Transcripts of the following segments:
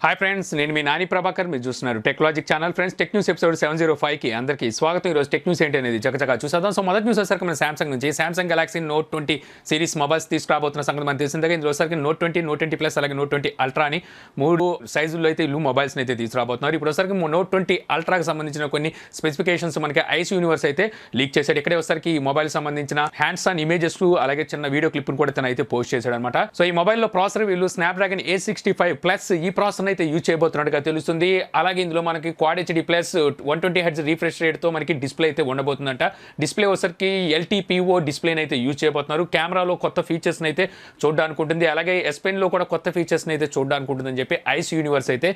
Hi friends, నేను మీ నాని ప్రభాకర్. మీరు చూస్తున్నారు Technologic channel. Friends, tech news episode 705కి అందరికీ స్వాగతం. ఈరోజు టెక్ న్యూస్ ఏంటి అనేది చక్కగా చూసేద్దాం. సో మొదటి న్యూస్ వచ్చేసరికి మన సామ్సంగ్ నుంచి Samsung Galaxy Note 20 series mobiles తీసుకురాబోతున్న సంగతి మనకు తెలిసిందే. ఇందులో వచ్చేసరికి నోట్ 20, నోట్ 20 ప్లస్ అలాగే నోట్ 20 అల్ట్రా అని మూడు సైజుల్లో అయితే వీళ్ళు మొబైల్స్ని అయితే తీసుకురాబోతున్నారు. ఇప్పుడు వచ్చేసరికి నోట్ 20 అల్ట్రాకి సంబంధించిన కొన్ని స్పెసిఫికేషన్స్ మనకి ఐస్ యూనివర్స్ అయితే లీక్ చేశాడు. ఇక్కడే వచ్చేసరికి ఈ మొబైల్ సంబంధించిన హ్యాండ్స్ ఆన్ ఇమేజెస్ అలాగే చిన్న వీడియో క్లిప్ను కూడా తను అయితే పోస్ట్ చేశాడు అనమాట. సో ఈ మొబైల్లో ప్రాసెసర్ వీళ్ళు స్నాప్డ్రాగన్ A65 ప్లస్ ఈ ప్రాసెసర్ అయితే యూజ్ చేయబోతున్నట్టుగా తెలుస్తుంది. అలాగే ఇందులో మనకి quad HD plus 120 hertz refresh rate తో మనకి డిస్ప్లే అయితే ఉండబోతుందంట. డిస్ప్లే వచ్చరికి LTPO డిస్ప్లే అయితే యూజ్ చేయబోతున్నారు. కెమెరాలో కొత్త ఫీచర్స్ అయితే చూడడానికి ఉంటుంది. అలాగే S Pen లో కూడా కొత్త ఫీచర్స్ అయితే చూడడానికి ఉంటుందని చెప్పి ఐస్ యూనివర్స్ అయితే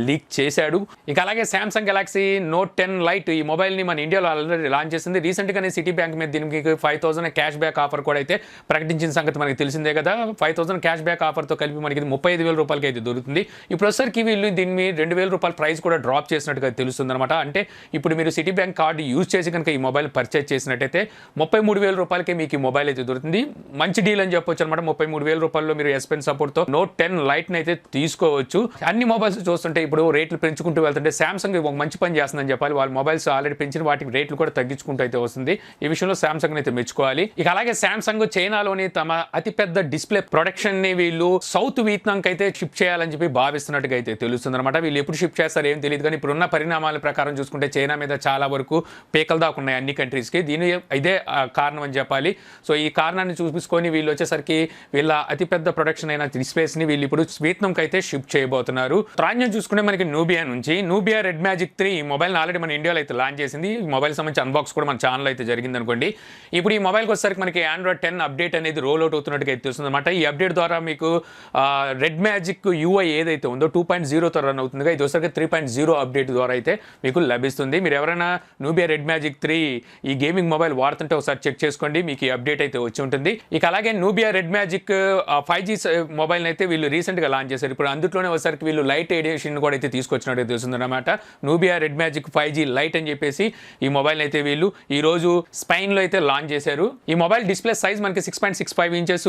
లీక్ చేశాడు. ఇక అలాగే సామ్సంగ్ గెలాక్సీ నోట్ 10 లైట్ ఈ మొబైల్ ని మన ఇండియాలో ఆల్రెడీ లాంచ్ చేసింది. రీసెంట్ గానే సిటీ బ్యాంక్ మీద దీనికి 5000 క్యాష్ బ్యాక్ ఆఫర్ కూడా అయితే ప్రకటించిన సంగతి మనకి తెలిసిందే కదా. 5000 క్యాష్ బ్యాక్ ఆఫర్ తో కలిపి మనకి 35,000 రూపాయలకి అయితే దొరుకుతుంది. ఇప్పుడు వచ్చరికి వీళ్ళు దీన్ని 2,000 రూపాయల ప్రైస్ కూడా డ్రాప్ చేసినట్టుగా తెలుస్తుంది అనమాట. అంటే ఇప్పుడు మీరు సిటీ బ్యాంక్ కార్డు యూజ్ చేసి కనుక ఈ మొబైల్ పర్చేజ్ చేసినట్టయితే 33,000 రూపాయలకే మీకు ఈ మొబైల్ అయితే దొరుకుతుంది. మంచి డీల్ అని చెప్పొచ్చు అనమాట. 33,000 రూపాయల్లో మీరు S Pen సపోర్ట్ తో నోట్ 10 లైట్ అయితే తీసుకోవచ్చు. అన్ని మొబైల్స్ చూస్తుంటే ఇప్పుడు రేట్లు పెంచుకుంటూ వెళ్తుంటే సామ్సంగ్ ఒక మంచి పని చేస్తుందని చెప్పాలి. వాళ్ళ మొబైల్స్ ఆల్రెడీ పెంచిన వాటికి రేట్లు కూడా తగ్గించుకుంటూ అయితే వస్తుంది. ఈ విషయంలో సామ్సంగ్ అయితే మెచ్చుకోవాలి. ఇక అలాగే సామ్సంగ్ చైనాలోని తమ అతిపెద్ద డిస్ప్లే ప్రొడక్షన్ ని వీళ్ళు సౌత్ వియత్నాంకి అయితే షిప్ చేయాలని చెప్పి భావిస్తున్నట్టుగా అయితే తెలుస్తుంది అనమాట. వీళ్ళు ఎప్పుడు షిప్ చేస్తారు ఏం తెలియదు, కానీ ఇప్పుడున్న పరిణామాల ప్రకారం చూసుకుంటే చైనా మీద చాలా వరకు పేకలు దాకా ఉన్నాయి అన్ని కంట్రీస్కి. దీని ఇదే కారణం అని చెప్పాలి. సో ఈ కారణాన్ని చూపించుకొని వీళ్ళు వచ్చేసరికి వీళ్ళ అతిపెద్ద ప్రొడక్షన్ అయిన డిస్ప్లేస్ ని వీళ్ళు ఇప్పుడు వియత్నాంకి అయితే షిప్ చేయబోతున్నారు. త్రాన్యం చూసుకుంటే మనకి నూబియా నుంచి నూబియా రెడ్ మ్యాజిక్ 3 ఈ మొబైల్ ఆల్రెడీ మన ఇండియాలో అయితే లాంచ్ చేసింది. ఈ మొబైల్ సంబంధించి అన్బాక్స్ కూడా మన ఛానల్ అయితే జరిగింది అనుకోండి. ఇప్పుడు ఈ మొబైల్కి వచ్చేసరికి మనకి ఆండ్రాయిడ్ 10 అప్డేట్ అనేది రోల్ అవుట్ అవుతున్నట్టుగా అయితే తెలుస్తుంది అనమాట. ఈ అప్డేట్ ద్వారా మీకు రెడ్ మ్యాజిక్ UI ఏదైతే ఉందో 2.0తో రన్ అవుతుందిగా, ఇది వచ్చరికి 3.0 అప్డేట్ ద్వారా అయితే మీకు లభిస్తుంది. మీరు ఎవరైనా నూబియా రెడ్ మ్యాజిక్ 3 ఈ గేమింగ్ మొబైల్ వాడుతుంటే ఒకసారి చెక్ చేసుకోండి, మీకు ఈ అప్డేట్ అయితే వచ్చి ఉంటుంది. ఇక అలాగే Nubia red magic 5G mobile అయితే వీళ్ళు రీసెంట్ గా లాంచ్ చేశారు. ఇప్పుడు అందులోనే ఒకసారికి వీళ్ళు లైట్ ఎడిషన్ కూడా అయితే తీసుకొచ్చినట్టు తెలుస్తుంది అనమాట. Nubia red magic 5G light అని చెప్పేసి ఈ మొబైల్ అయితే వీళ్ళు ఈ రోజు స్పెయిన్ లో అయితే లాంచ్ చేశారు. ఈ మొబైల్ డిస్ప్లే సైజ్ మనకి 6.65 ఇంచెస్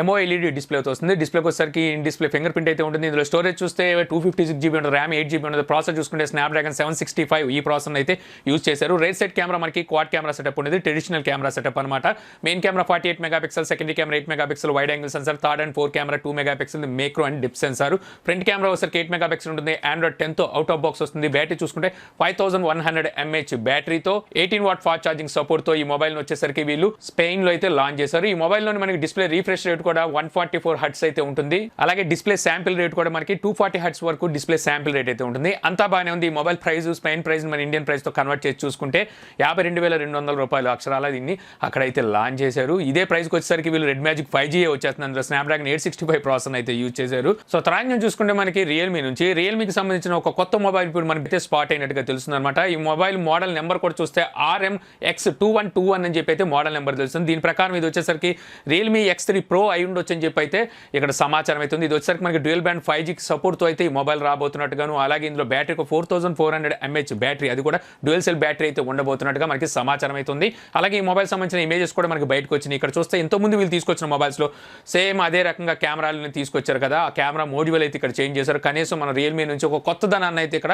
MOLED డిస్ప్లే వస్తుంది. డిస్ప్లేకి వచ్చరికి డిస్ప్లే ఫింగర్ ప్రింట్ అయితే ఉంటుంది. ఇందులో స్టోరేజ్ చూస్తే 256GB ఉంటుంది, ర్యామ్ 8GB ఉంటుంది. ప్రాసెసర్ చూసుకుంటే స్నాప్డ్రాగన్ 765 ఈ ప్రాసెసర్ అయితే యూజ్ చేశారు. రైట్ సైడ్ కెమెరా మనకి క్వాడ్ కెమెరా సెటప్ ఉంటుంది, ట్రెడిషనల్ కెమెరా సెటప్ అనమాట. Main camera 48 megapixel, secondary camera 8 megapixel, wide angle sensor, third and 4 camera 2 megapixel, macro and depth sensor. Front camera వచ్చరికి 8 megapixel ఉంటుంది. Android 10 తో out of box వస్తుంది. Battery చూసుకుంటే 5100 mAh బ్యాటరీతో 18 watt fast charging support తో ఈ mobile వచ్చేసరికి వీళ్ళు స్పెయిన్ లో అయితే లాంచ్ చేశారు. ఈ మొబైల్ లోని మనకి డిస్ప్లే రిఫ్రెష్ రేట్ కూడా 144 హర్ట్స్ అయితే ఉంటుంది. అలాగే డిస్ప్లే శాంపిల్ రేట్ కూడా మనకి 240 హర్ట్స్ వరకు డిస్ప్లే శాంపిల్ రేట్ అయితే ఉంటుంది. అంతా బాగానే ఉంది. ఈ మొబైల్ ప్రైస్ స్పెయిన్ ప్రైస్ మన ఇండియన్ ప్రైస్ తో కన్వర్ట్ చేసి చూసుకుంటే 52,200 రూపాయలు అక్షరాల దీన్ని అక్కడైతే లాంచ్ చేశారు. ఇదే ప్రైస్ కి వచ్చేసరికి వీళ్ళు రెడ్ మ్యాజిక్ 5G వచ్చేస్తుంది. అందులో స్నాప్డ్రాగన్ 865 ప్రాసెసర్ అయితే యూజ్ చేశారు. సో త్రాన్యం చూసుకుంటే మనకి రియల్మీకి సంబంధించిన ఒక కొత్త మొబైల్ ఇప్పుడు మనకి స్పాట్ అయినట్టుగా తెలుస్తుంది అనమాట. ఈ మొబైల్ మోడల్ నెంబర్ కూడా చూస్తే RMX2121 అని చెప్పి అయితే మోడల్ నెంబర్ తెలుస్తుంది. దీని ప్రకారం ఇది వచ్చేసరికి రియల్మీ X3 Pro అయి ఉండొచ్చు అని చెప్పి అయితే ఇక్కడ సమాచారం అవుతుంది. ఇది వచ్చేసరికి మనకి డ్యూయల్ బ్యాండ్ 5G సపోర్ట్ తో అయితే ఈ మొబైల్ రాబోతున్నట్టుగాను, అలాగే ఇందులో బ్యాటరీ 4400 mAh బ్యాటరీ, అది కూడా డ్యూయల్ సెల్ బ్యాటరీ అయితే ఉండబోతున్నట్టుగా మనకి సమాచారం అవుతుంది. అలాగే ఈ మొబైల్ సంబంధించిన ఇమేజెస్ కూడా మనకి బయటకు వచ్చినాయి. ఇక్కడ చూస్తే ఎంతో ముందు వీళ్ళు తీసుకొచ్చిన మొబైల్స్ లో సేమ్ అదే రకంగా కెమెరాలను తీసుకొచ్చారు కదా, ఆ కెమెరా మోడ్యూల్ అయితే ఇక్కడ చేంజ్ చేశారు. కనీసం మన రియల్మీ నుంచి ఒక కొత్త ధనాన్ని అయితే ఇక్కడ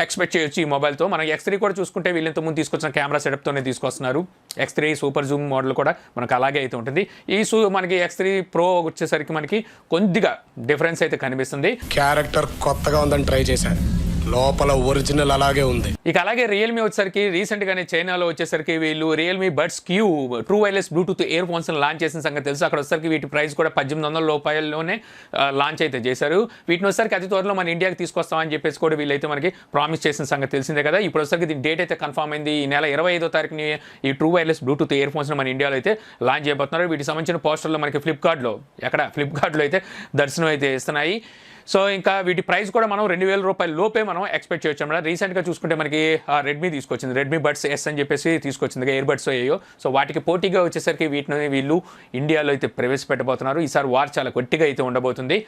ఎక్స్పెక్ట్ చేయొచ్చు ఈ మొబైల్ తో. మన X3 కూడా చూసుకుంటే వీళ్ళు ఎంతో ముందు తీసుకొచ్చిన కెమెరా సెటప్ తోనే తీసుకొస్తున్నారు. X3 సూపర్ జూమ్ మోడల్ కూడా మనకు అలాగే అయితే ఉంటుంది. ఈ మనకి X3 Pro వచ్చేసరికి మనకి కొద్దిగా డిఫరెన్స్ అయితే కనిపిస్తుంది. క్యారెక్టర్ కొత్తగా ఉందని ట్రై చేశాను, లోపల ఒరిజినల్ అలాగే ఉంది. ఇక అలాగే రియల్మీ వచ్చేసరికి రీసెంట్ గానే చైనాలో వచ్చేసరికి వీళ్ళు Realme buds Q true wireless Bluetooth ear phones launch చేసిన సంగతి తెలుసు. అక్కడ వచ్చేసరికి వీటి ప్రైస్ కూడా 1800 రూపాయల్లోనే లాంచ్ అయితే చేశారు. వీటిని వచ్చేసరికి అతి త్వరలో మన ఇండియాకి తీసుకొస్తామని చెప్పేసి కూడా వీళ్ళైతే మనకి ప్రామిస్ చేసిన సంగతి తెలిసిందే కదా. ఇప్పుడు వచ్చేసరికి దీని డేట్ అయితే కన్ఫర్మ్ అయింది. ఈ నెల 25వ తారీఖుని ఈ true wireless Bluetooth ear phones మన ఇండియాలో అయితే లాంచ్ చేయబోతున్నారు. వీటికి సంబంధించిన పోస్టర్లో మనకి ఫ్లిప్కార్ట్లో అయితే దర్శనం అయితే ఇస్తున్నాయి. సో ఇంకా వీటి ప్రైస్ కూడా మనం 2,000 రూపాయల లోపే మనం ఎక్స్పెక్ట్ చేయొచ్చు అన్నమాట. రీసెంట్గా చూసుకుంటే మనకి రెడ్మీ తీసుకొచ్చింది, రెడ్మీ బడ్స్ S అని చెప్పేసి తీసుకొచ్చింది, ఇయర్ బడ్స్ అయ్యో. సో వాటికి పోటీగా వచ్చేసరికి వీటిని వీళ్ళు ఇండియాలో అయితే ప్రవేశపెట్టబోతున్నారు. ఈసారి వార్ చాలా గట్టిగా అయితే ఉండబోతుంది.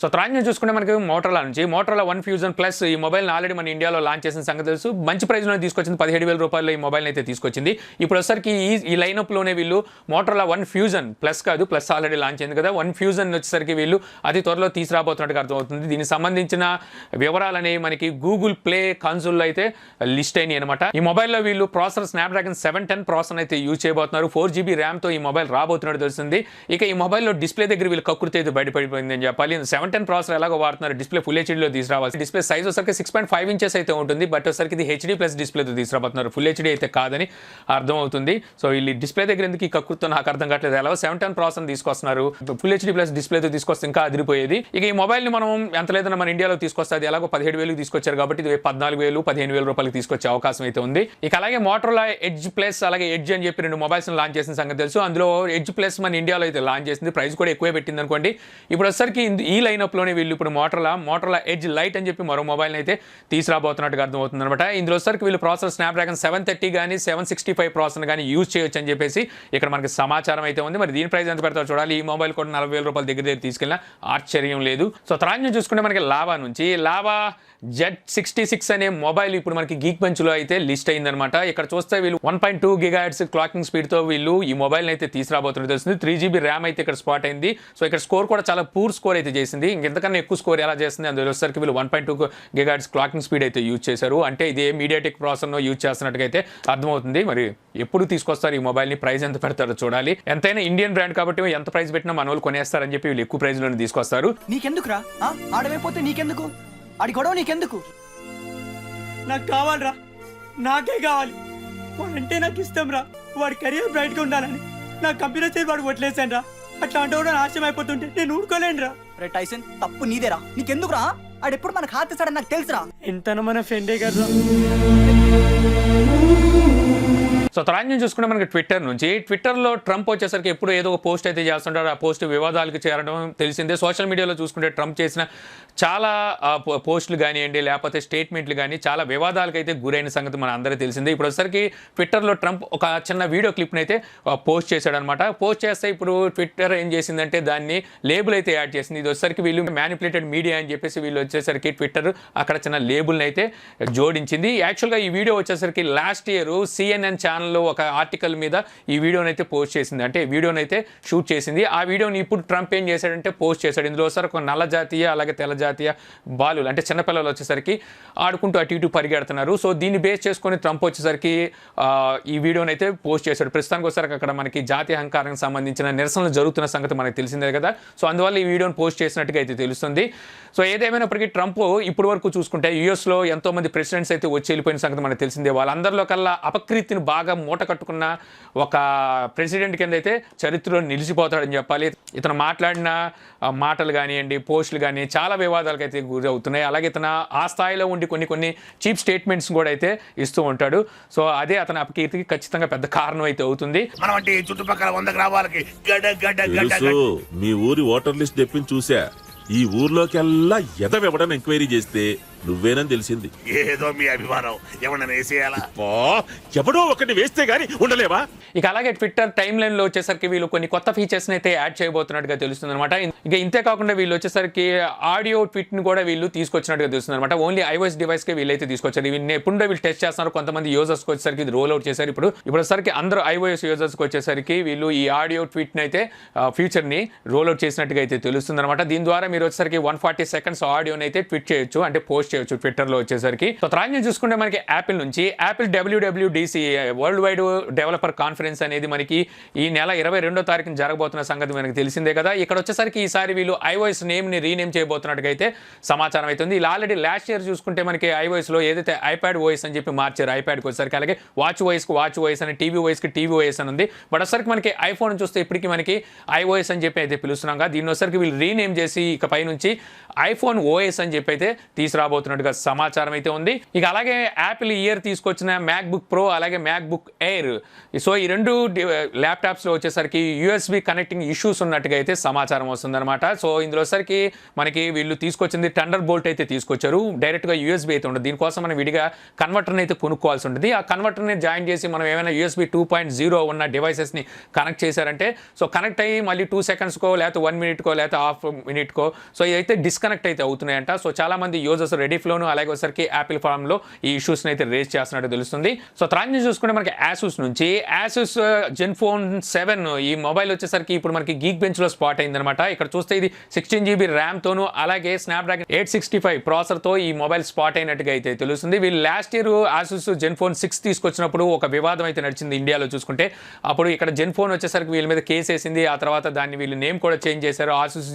సో త్రాన్యం చూసుకుంటే మనకి మోటరోలా నుంచి మోటరోలా వన్ ఫ్యూజన్ ప్లస్ ఈ మొబైల్ని ఆల్రెడీ మన ఇండియాలో లాంచ్ చేసిన సంగతి తెలుసు. మంచి ప్రైస్లో తీసుకొచ్చింది, 17,000 రూపాయలు ఈ మొబైల్ అయితే తీసుకొచ్చింది. ఇప్పుడు వచ్చేసరికి ఈ లైనప్లోనే వీళ్ళు మోటరోలా వన్ ఫ్యూజన్ ప్లస్ కాదు, ప్లస్ ఆల్రెడీ లాంచ్ అయింది కదా, వన్ ఫ్యూజన్ వచ్చేసరికి వీళ్ళు అతి త్వరలో తీసుకురాబోతున్నట్టుగా అర్థమవుతుంది. దీనికి సంబంధించిన వివరాలని మనకి గూగుల్ ప్లే కన్సోల్లో అయితే లిస్ట్ అయినాయి అనమాట. ఈ మొబైల్లో వీళ్ళు ప్రాసెసర్ స్నాప్డ్రాగన్ 710 ప్రాసెసర్ అయితే యూజ్ చేయబోతున్నారు. 4GB ర్యామ్తో ఈ మొబైల్ రాబోతున్నట్టు తెలుస్తుంది. ఇక ఈ మొబైల్లో డిస్ప్లే దగ్గర వీళ్ళు కక్కుర్తి అయితే బయటపడిపోయిందని చెప్పాలి. 710 ప్రాసెసర్ ఎలాగో వాడుతున్నారు, డిస్ప్లే ఫుల్ హెచ్డీలో తీసుకురావాలి. డిస్ప్లే సైజ్ వచ్చరికి 6.5 ఇంచెస్ అయితే ఉంటుంది, బట్ వచ్చరికి ఇది హెచ్డీ ప్లస్ డిస్ప్లేతో తీసుకురాబోతున్నారు, ఫుల్ హెచ్డీ అయితే కాదని అర్థం అవుతుంది. సో వీళ్ళు డిస్ప్లే దగ్గర ఎందుకు ఈ కక్కుర్తో నాకు అర్థం కావట్లేదు. ఎలాగో 710 ప్రాసెసర్ తీసుకొస్తున్నారు, ఫుల్ హెచ్డీ ప్లస్ డిస్ప్లేతో తీసుకొస్తే ఇంకా అదిరిపోయేది. ఇక ఈ మొబైల్ని మనం ఎంత లేదన్నా మన ఇండియాలో తీసుకొస్తే అది ఎలాగో 17,000 తీసుకొచ్చారు కాబట్టి ఇది 14,000 15,000 రూపాయలకి తీసుకొచ్చే అవకాశం అయితే ఉంది. ఇక అలాగే మోటరోలా ఎడ్జ్ ప్లస్ అలాగే ఎడ్జ్ అని చెప్పి 2 మొబైల్స్ లాంచ్ చేసిన సంగతి తెలుసు. అందులో ఎడ్జ్ ప్లస్ మన ఇండియాలో అయితే లాంచ్ చేసింది, ప్రైస్ కూడా ఎక్కువే పెట్టింది అనుకోండి. ఇప్పుడు వచ్చరికి ఈ లైనప్లోనే వీళ్ళు ఇప్పుడు మోటరోలా ఎడ్జ్ లైట్ అని చెప్పి మరో మొబైల్ని అయితే తీసుకురాబోతున్నట్టుగా అర్థమవుతుంది అనమాట. ఇందులో వచ్చరికి వీళ్ళు ప్రాసెసర్ స్నాప్డ్రాగన్ 730 కానీ 765 ప్రాసెసర్ కానీ యూజ్ చేయొచ్చు అని చెప్పేసి ఇక్కడ మనకి సమాచారం అయితే ఉంది. మరి దీని ప్రైస్ ఎంత పెడతారో చూడాలి. ఈ మొబైల్ కూడా 40,000 రూపాయల దగ్గర తీసుకెళ్ళినా ఆశ్చర్యం లేదు. సో త్రాన్యం చూసుకుంటే మనకి లావా నుంచి లావా Z66 అనే మొబైల్ ఇప్పుడు మనకి గీక్ బంచ్లో అయితే లిస్ట్ అయిందనమాట. ఇక్కడ చూస్తే వీళ్ళు 1.2 GHz క్లాకింగ్ స్పీడ్తో వీళ్ళు ఈ మొబైల్ని అయితే తీసుకురాబోతున్నట్టు తెలుస్తుంది. 3GB ర్యామ్ అయితే ఇక్కడ స్పాట్ అయింది. సో ఇక్కడ స్కోర్ కూడా చాలా పూర్ స్కోర్ అయితే చేసింది. ఇంకెంతకన్నా ఎక్కువ స్కోర్ ఎలా చేస్తుంది అందులో వచ్చేసరికి వీళ్ళు 1.2 GHz క్లాకింగ్ స్పీడ్ అయితే యూజ్ చేశారు. అంటే ఇదే మీడియాటెక్ ప్రాసెసర్ను యూజ్ చేస్తున్నట్టుగా అయితే అర్థమవుతుంది. మరి ఎప్పుడు తీసుకొస్తారు ఈ మొబైల్ని, ప్రైస్ ఎంత పెడతారో చూడాలి. ఎంతైనా ఇండియన్ బ్రాండ్ కాబట్టి ఎంత ప్రైస్ పెట్టినా మన వాళ్ళు కొనేస్తారని చెప్పి వీళ్ళు ఎక్కువ ప్రైస్లోనే తీసుకొస్తారు. నీకెందుకురా ఆడమైపోతే నీకెందుకు, ఆడి గొడవ నీకెందుకు? నాకు కావాలరా, నాకే కావాలి. వాడంటే నాకు ఇష్టం రా, వాడి కెరియర్ బ్రైట్గా ఉండాలని నా కంప్యూటర్ సైడ్ వాడు వదిలేసాను రా. అట్లాంటి వాడు నాశనం అయిపోతుంటే నేను ఊరుకోలేను రా. రే టైసన్, తప్పు నీదేరా. నీకెందుకురా? ఆడెప్పుడు మనకు హాతేసాడని నాకు తెలుసురా. ఎంతన మన ఫ్రెండే కదా. సో త్రాన్యం చూసుకుంటే మనకి ట్విట్టర్లో ట్రంప్ వచ్చేసరికి ఎప్పుడు ఏదో ఒక పోస్ట్ అయితే చేస్తుంటారు. ఆ పోస్ట్ వివాదాలకు చేరడం తెలిసిందే. సోషల్ మీడియాలో చూసుకుంటే ట్రంప్ చేసిన చాలా పోస్టులు కానివ్వండి లేకపోతే స్టేట్మెంట్లు కానీ చాలా వివాదాలకు అయితే గురైన సంగతి మన అందరికీ తెలిసిందే. ఇప్పుడు వచ్చేసరికి ట్విట్టర్లో ట్రంప్ ఒక చిన్న వీడియో క్లిప్ని అయితే పోస్ట్ చేశాడనమాట. పోస్ట్ చేస్తే ఇప్పుడు ట్విట్టర్ ఏం చేసిందంటే దాన్ని లేబుల్ అయితే యాడ్ చేసింది. ఇది వచ్చేసరికి వీళ్ళు మ్యానిపులేటెడ్ మీడియా అని చెప్పేసి వీళ్ళు వచ్చేసరికి ట్విట్టర్ అక్కడ చిన్న లేబుల్ని అయితే జోడించింది. యాక్చువల్గా ఈ వీడియో వచ్చేసరికి లాస్ట్ ఇయర్ CNN ఛానల్లో ఒక ఆర్టికల్ మీద ఈ వీడియోని అయితే పోస్ట్ చేసింది, అంటే వీడియోని అయితే షూట్ చేసింది. ఆ వీడియోని ఇప్పుడు ట్రంప్ ఏం చేశాడంటే పోస్ట్ చేశాడు. ఇందులో ఒకసారి ఒక నల్ల జాతీయ అలాగే తెల్ల జాతీయ బాలులు అంటే చిన్నపిల్లలు వచ్చేసరికి ఆడుకుంటూ అటు ఇటు పరిగెడుతున్నారు. సో దీన్ని బేస్ చేసుకొని ట్రంప్ వచ్చేసరికి ఈ వీడియోని అయితే పోస్ట్ చేశాడు. ప్రస్తుతానికి వచ్చేసరికి అక్కడ మనకి జాతీయ అహంకారానికి సంబంధించిన నిరసనలు జరుగుతున్న సంగతి మనకు తెలిసిందే కదా. సో అందువల్ల ఈ వీడియోని పోస్ట్ చేసినట్టుగా అయితే తెలుస్తుంది. సో ఏదేమైనప్పటికీ ట్రంప్ ఇప్పటి వరకు చూసుకుంటే యూఎస్లో ఎంతోమంది ప్రెసిడెంట్స్ అయితే వచ్చి వెళ్ళిపోయిన సంగతి మనకు తెలిసిందే. వాళ్ళందరిలో కల్లా అపకీర్తిని బాగా మూట కట్టుకున్న ఒక ప్రెసిడెంట్ కింద అయితే చరిత్రలో నిలిచిపోతాడని చెప్పాలి. ఇతను మాట్లాడిన మాటలు కానివ్వండి పోస్టులు కానీ చాలా వివాదాలకు అయితే గురి అవుతున్నాయి. అలాగే ఇతను ఆ స్థాయిలో ఉండి కొన్ని చీప్ స్టేట్మెంట్స్ కూడా అయితే ఇస్తూ ఉంటాడు. సో అదే అతని అపకీర్తికి ఖచ్చితంగా పెద్ద కారణం అయితే అవుతుంది. చుట్టుపక్కల 100 గ్రామాలకి మీ ఊరి ఓటర్ లిస్ట్ తెప్పించి చూసా. ఈ ఊర్లోకెల్లా ఎదవెవడని ఎంక్వైరీ చేస్తే నువ్వేనని తెలిసింది. ఏదో మీ అభిమానం ఏమన్నా వేసేయాలా? ఎవడో ఒకటి వేస్తే గానీ ఉండలేవా? ఇక అలాగే ట్విట్టర్ టైమ్ లైన్ లో వచ్చేసరికి వీళ్ళు కొన్ని కొత్త ఫీచర్స్ అయితే యాడ్ చేయబోతున్నట్టుగా తెలుస్తుంది అనమాట. ఇక ఇంతే కాకుండా వీళ్ళు వచ్చేసరికి ఆడియో ట్వీట్ ని కూడా వీళ్ళు తీసుకొచ్చినట్టుగా తెలుస్తుంది అనమాట. ఓన్లీ iOS డివైస్ కి వీళ్ళైతే తీసుకొచ్చారు. వీళ్ళు ఎప్పుడో వీళ్ళు టెస్ట్ చేస్తున్నారు. కొంతమంది యూజర్స్ కి వచ్చేసరికి ఇది రోల్ అవుట్ చేశారు. ఇప్పుడు వచ్చేసరికి అందరూ iOS యూజర్స్ కి వచ్చేసరికి వీళ్ళు ఈ ఆడియో ట్వీట్ ని అయితే ఫీచర్ ని రోల్ అవుట్ చేసినట్టుగా అయితే తెలుస్తుంది అనమాట. దీని ద్వారా మీరు వచ్చేసరికి 140 సెకండ్స్ ఆడియోని అయితే ట్వీట్ చేయొచ్చు, అంటే పోస్ట్ చేయొచ్చు ట్విట్టర్లో వచ్చేసరికి. సో త్రాన్యం చూసుకుంటే మనకి యాపిల్ నుంచి Apple WWDC world wide developer conference అనేది మనకి ఈ నెల 22వ తారీఖున జరగబోతున్న సంగతి మనకి తెలిసిందే కదా. ఇక్కడ వచ్చేసరికి ఈసారి వీళ్ళు iOS నేమ్ని రీనేమ్ చేయబోతున్నట్టుగా అయితే సమాచారం అవుతుంది. ఇలా ఆల్రెడీ లాస్ట్ ఇయర్ చూసుకుంటే మనకి iOSలో ఏదైతే iPad OS అని చెప్పి మార్చారు ఐప్యాడ్కి వచ్చేసరికి, అలాగే వాచ్ OS అని TV OSకి TV OS అని ఉంది. బట్ వచ్చేసరికి మనకి ఐఫోన్ చూస్తే ఇప్పటికీ మనకి iOS అని చెప్పి అయితే పిలుస్తున్నాం. దీన్ని వచ్చేసరికి వీళ్ళు రీనేమ్ చేసి ఇక పై నుంచి iPhone OS అని చెప్పి అయితే తీసుకురాబోతున్నారు. తీసుకురాబోతున్నట్టుగా సమాచారం అయితే ఉంది. ఇక అలాగే యాపిల్ ఇయర్ తీసుకొచ్చిన మ్యాక్బుక్ ప్రో అలాగే మ్యాక్బుక్ ఎయిర్, సో ఈ రెండు ల్యాప్టాప్స్లో వచ్చేసరికి యూఎస్బి కనెక్టింగ్ ఇష్యూస్ ఉన్నట్టుగా అయితే సమాచారం వస్తుందన్నమాట. సో ఇందులో వచ్చరికి మనకి వీళ్ళు తీసుకొచ్చింది థండర్ బోల్ట్ అయితే తీసుకొచ్చారు, డైరెక్ట్గా యూఎస్బి అయితే ఉండదు. దీనికోసం మనం విడిగా కన్వర్టర్ని అయితే కొనుక్కోవాల్సి ఉంటుంది. ఆ కన్వర్టర్ని జాయిన్ చేసి మనం ఏమైనా యూఎస్బి 2.0 ఉన్న డివైసెస్ని కనెక్ట్ చేశారంటే సో కనెక్ట్ అయ్యి మళ్ళీ 2 సెకండ్స్కో లేకపోతే 1 మినిట్కో లేకపోతే హాఫ్ మినిట్కో సో ఇదైతే డిస్కనెక్ట్ అయితే అవుతున్నాయంట. సో చాలామంది యూజర్స్ రెడీఫ్లోను అలాగే వచ్చరికి యాపిల్ ఫామ్లో ఈ ఇష్యూస్ని అయితే రేస్ చేస్తున్నట్టు తెలుస్తుంది. సో తర్వాత నుంచి చూసుకుంటే మనకి యాసూస్ నుంచి యాసూస్ జెన్ఫోన్ 7 ఈ మొబైల్ వచ్చేసరికి ఇప్పుడు మనకి గీక్ బెంచ్లో స్పాట్ అయిందనమాట. ఇక్కడ చూస్తే ఇది 16 GB ర్యామ్తోను అలాగే స్నాప్డ్రాగన్ 865 ప్రాసెసర్తో ఈ మొబైల్ స్పాట్ అయినట్టుగా అయితే తెలుస్తుంది. వీళ్ళు లాస్ట్ ఇయర్ ఆసూస్ జెన్ఫోన్ 6 తీసుకొచ్చినప్పుడు ఒక వివాదం అయితే నడిచింది ఇండియాలో చూసుకుంటే. అప్పుడు ఇక్కడ జెన్ఫోన్ వచ్చేసరికి వీళ్ళ మీద కేసు వేసింది. ఆ తర్వాత దాన్ని వీళ్ళు నేమ్ కూడా చేంజ్ చేశారు, ఆసూస్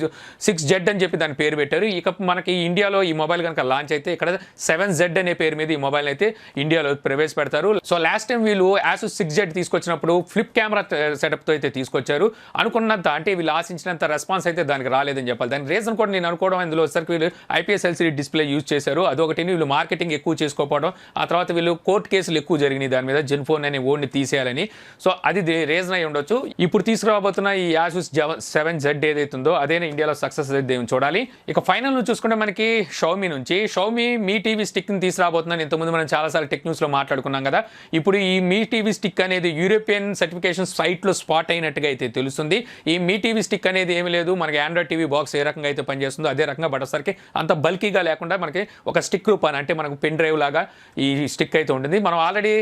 6Z అని చెప్పి దాని పేరు పెట్టారు. ఇక మనకి ఇండియాలో ఈ మొబైల్ కనుక లాంచ్ అయితే ఇక్కడ 7Z అనే పేరు మీద ఈ మొబైల్ అయితే ఇండియాలో ప్రవేశపెడతారు. సో లాస్ట్ టైం వీళ్ళు ఆసూస్ 6Z తీసుకొచ్చినప్పుడు ఫ్లిప్ కెమెరా సెటప్తో అయితే తీసుకొచ్చారు. అనుకున్నంత అంటే వీళ్ళు ఆశించినంత రెస్పాన్స్ అయితే దానికి రాలేదని చెప్పాలి. దాని రీజన్ కూడా నేను అనుకోవడం ఇందులో వచ్చేసరికి వీళ్ళు IPS LCD డిస్ప్లే యూజ్ చేశారు, అదొకటి. వీళ్ళు మార్కెటింగ్ ఎక్కువ చేసుకోవడం, ఆ తర్వాత వీళ్ళు కోర్టు కేసులు ఎక్కువ జరిగినాయి దాని మీద జెన్ఫోన్ అనే ఓడ్ని తీసేయాలని. సో అది రీజన్ అయి ఉండొచ్చు. ఇప్పుడు తీసుకురాబోతున్న ఈ ఆసూస్ 7Z ఏదైతే ఉందో అదేనా ఇండియాలో సక్సెస్ అయితే చూడాలి. ఇక ఫైనల్ నుంచి చూసుకుంటే మనకి షౌమీ నుంచి షౌమీ మీ టీవీ స్టిక్ని తీసుకురాబోతుందని ఇంతకుముందు మనం చాలాసార్లు టెక్ న్యూస్లో మాట్లాడుకున్నాం కదా. ఇప్పుడు ఈ మీ టీవీ స్టిక్ అనేది యూరోపియన్ సర్టిఫికేషన్ సైట్లో స్పాట్ అయినట్టుగా అయితే తెలుస్తుంది. ఈ మీ టీవీ స్టిక్ అనేది ఏమి లేదు, మనకి ఆండ్రాయిడ్ టీవీ బాక్స్ ఏ రకంగా అయితే పనిచేస్తుందో అదే రకంగా బట్టసరికి అంత బల్కీగా లేకుండా మనకి ఒక స్టిక్ రూపాన్ని అంటే మనకు పెన్ డ్రైవ్ లాగా ఈ స్టిక్ అయితే ఉంటుంది. మనం ఆల్రెడీ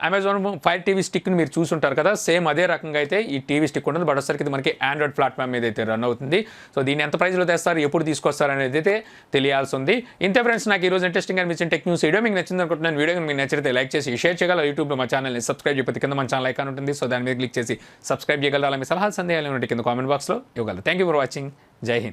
అమెజాన్ ఫైర్ టీవీ స్టిక్ని మీరు చూసుంటారు కదా, సేమ్ అదే రకంగా అయితే ఈ టీవీ స్టిక్ ఉంటుంది. బట్టసరికి ఇది మనకి ఆండ్రాయిడ్ ప్లాట్ఫామ్ మీద అయితే రన్ అవుతుంది. సో దీన్ని ఎంత ప్రైస్లో తెస్తారు, ఎప్పుడు తీసుకొస్తారు అనేది అయితే తెలియాల్సి ఉంది. ఇంతే ఫ్రెండ్స్, నాకు ఈరోజు ఇంట్రెస్టింగ్ అనిపించిన టెక్ న్యూస్ వీడియో మీకు నచ్చింది అనుకుంటున్నాను. వీడియో మీకు నచ్చితే లైక్ చేసి షేర్ చేయగలరు. యూట్యూబ్లో మా ఛానల్ని సబ్స్క్రైబ్ చేయకపోతే కింద మన ఛానల్ ఐకాన్ ఉంటుంది, సో దాని మీద క్లిక్ చేసి సబ్స్క్రైబ్ చేయగలరు. మీ సలహా సందేహాలు ఉంటే కింద కామెంట్ బాక్స్లో ఇవ్వగలరు. Thank you for watching. జై హింద్.